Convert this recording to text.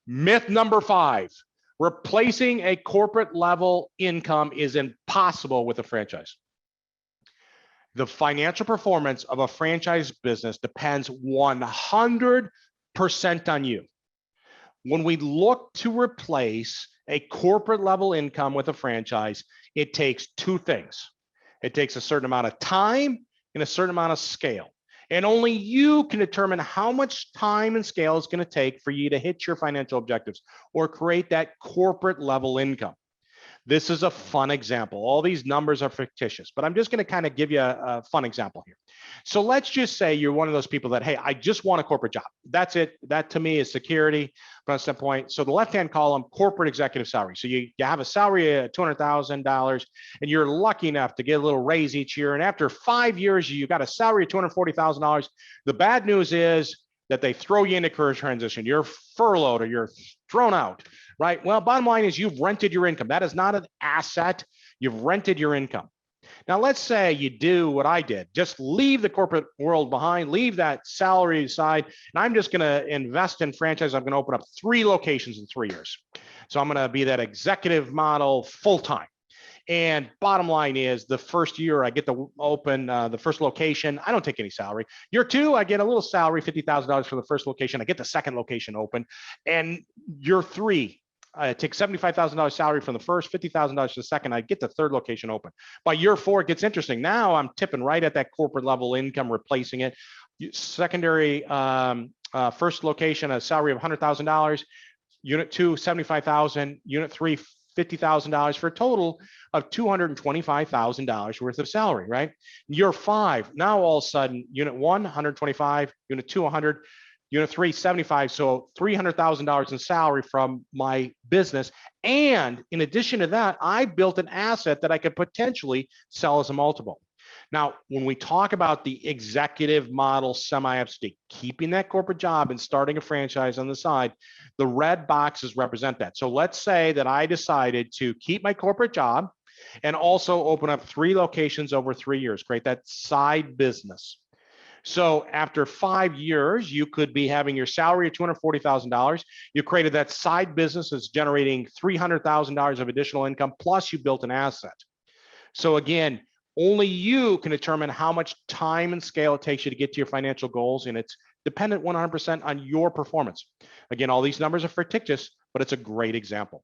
Myth number 5, replacing a corporate level income is impossible with a franchise. The financial performance of a franchise business depends 100% on you. When we look to replace a corporate level income with a franchise, it takes 2 things. It takes a certain amount of time and a certain amount of scale. And only you can determine how much time and scale it's going to take for you to hit your financial objectives or create that corporate level income. This is a fun example. All these numbers are fictitious, but I'm just going to kind of give you a fun example here. So let's just say you're one of those people that, hey, I just want a corporate job. That's it. That to me is security from a standpoint. So the left-hand column, corporate executive salary. So you have a salary of $200,000 and you're lucky enough to get a little raise each year. And after 5 years, you got a salary of $240,000. The bad news is that they throw you into career transition. You're furloughed or you're thrown out, right? Well, bottom line is you've rented your income. That is not an asset. You've rented your income. Now, let's say you do what I did, just leave the corporate world behind, leave that salary aside, and I'm just going to invest in franchise. I'm going to open up 3 locations in 3 years. So I'm going to be that executive model full-time. And bottom line is the first year I get to open the first location, I don't take any salary. Year 2, I get a little salary, $50,000 for the first location. I get the second location open. And year 3, I take $75,000 salary from the first, $50,000 for the second. I get the third location open. By year 4, it gets interesting. Now I'm tipping right at that corporate level income, replacing it. Secondary first location, a salary of $100,000. Unit 2, $75,000. Unit 3, $50,000 for a total of $225,000 worth of salary, right? Year 5, now all of a sudden, unit 1, 125, unit 2, 100, unit 3, 75. So $300,000 in salary from my business. And in addition to that, I built an asset that I could potentially sell as a multiple. Now, when we talk about the executive model semi-absentee, keeping that corporate job and starting a franchise on the side, the red boxes represent that. So let's say that I decided to keep my corporate job and also open up 3 locations over 3 years, create that side business. So after 5 years, you could be having your salary of $240,000. You created that side business that's generating $300,000 of additional income, plus you built an asset. So again, only you can determine how much time and scale it takes you to get to your financial goals, and it's dependent 100% on your performance. Again, all these numbers are fictitious, but it's a great example.